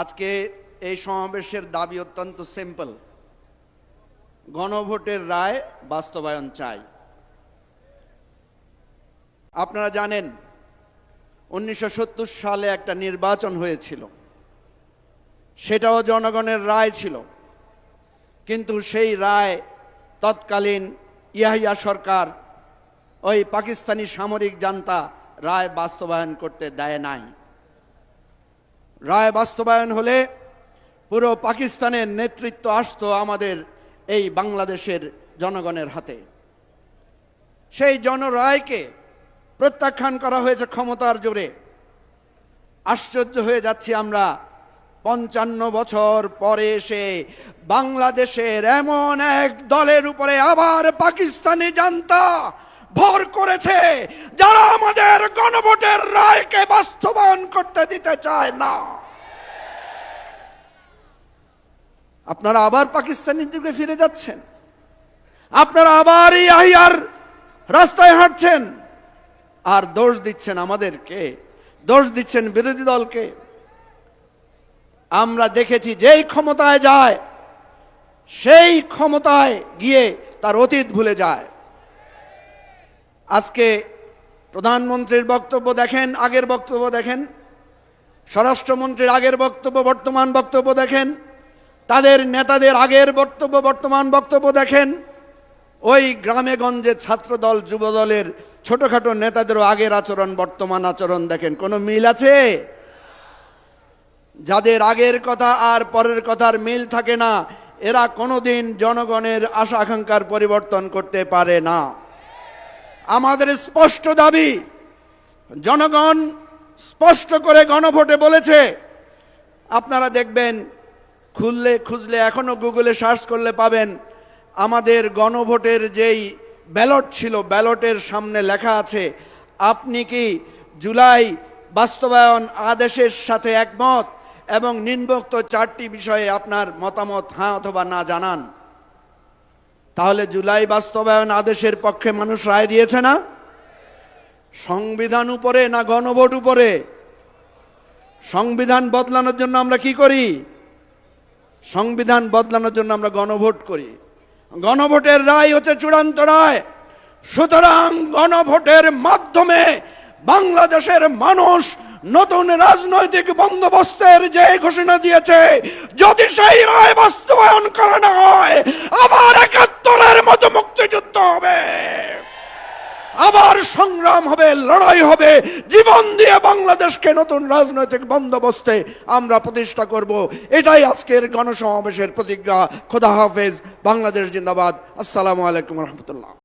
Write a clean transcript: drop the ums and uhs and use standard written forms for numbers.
আজকে এই সমাবেশের দাবি অত্যন্ত সিম্পল। গণভোটের রায় বাস্তবায়ন চাই। আপনারা জানেন 1970 সালে একটা নির্বাচন হয়েছিল, সেটাও জনগণের রায় ছিল, কিন্তু সেই রায় তৎকালীন ইয়াহিয়া সরকার ওই পাকিস্তানি সামরিক জান্তা রায় বাস্তবায়ন করতে দেয় নাই। রায় বাস্তবায়ন হলে পুরো পাকিস্তানের নেতৃত্ব আসতো আমাদের এই বাংলাদেশের জনগণের হাতে। সেই জনরায়কে প্রত্যাখ্যান করা হয়েছে ক্ষমতার জোরে। আশ্চর্য হয়ে যাচ্ছি আমরা, 55 বছর পরে এসে বাংলাদেশের এমন এক দলের উপরে আবার পাকিস্তানি জান্তা ভর করেছে যারা আমাদের গণভোটের রায়কে বাস্তবায়ন করতে দিতে চায় না। আপনারা আবার পাকিস্তানের দিকে ফিরে যাচ্ছেন, আপনারা আবার ইয়াহিয়ার রাস্তায় হাঁটছেন, আর দোষ দিচ্ছেন আমাদেরকে, দোষ দিচ্ছেন বিরোধী দলকে। আমরা দেখেছি যেই ক্ষমতায় যায় সেই ক্ষমতায় গিয়ে তার অতীত ভুলে যায়। আজকে প্রধানমন্ত্রীর বক্তব্য দেখেন, আগের বক্তব্য দেখেন, স্বরাষ্ট্রমন্ত্রীর আগের বক্তব্য, বর্তমান বক্তব্য দেখেন, তাদের নেতাদের আগের বক্তব্য, বর্তমান বক্তব্য দেখেন। ওই গ্রামে গঞ্জে ছাত্রদল যুবদলের ছোটখাটো নেতাদেরও আগের আচরণ বর্তমান আচরণ দেখেন, কোনো মিল আছে? যাদের আগের কথা আর পরের কথার মিল থাকে না, এরা কোনোদিন জনগণের আশা আকাঙ্ক্ষার পরিবর্তন করতে পারে না। আমাদের স্পষ্ট দাবি, জনগণ স্পষ্ট করে গণভোটে বলেছে। আপনারা দেখবেন, খুঁজলে এখনো গুগলে সার্চ করলে পাবেন, আমাদের গণভোটের যেই ব্যালট ছিল, ব্যালটের সামনে লেখা আছে আপনি কি জুলাই বাস্তবায়ন আদেশের সাথে একমত, এবং নিম্নোক্ত 4টি বিষয়ে আপনার মতামত হ্যাঁ অথবা না জানান। তাহলে জুলাই বাস্তবায়ন আদেশের পক্ষে মানুষ রায় দিয়েছে না? সংবিধান উপরে না গণভোট উপরে? সংবিধান বদলানোর জন্য আমরা কি করি? সংবিধান বদলানোর জন্য আমরা গণভোট করি। গণভোটের রায় হচ্ছে চূড়ান্ত রায়। সুতরাং গণভোটের মাধ্যমে বাংলাদেশের মানুষ নতুন রাজনৈতিক বন্দোবস্তের যে ঘোষণা দিয়েছে, যদি সেই রায় বাস্তবায়ন করা না হয়, আবার 71-এর মতো মুক্তিযুদ্ধ হবে, আবার সংগ্রাম হবে, লড়াই হবে, জীবন দিয়ে বাংলাদেশকে নতুন রাজনৈতিক বন্দোবস্তে আমরা প্রতিষ্ঠা করব। এটাই আজকের গণসমাবেশের প্রতিজ্ঞা। খোদা হাফেজ। বাংলাদেশ জিন্দাবাদ। আসসালামু আলাইকুম রহমতুল্লাহ।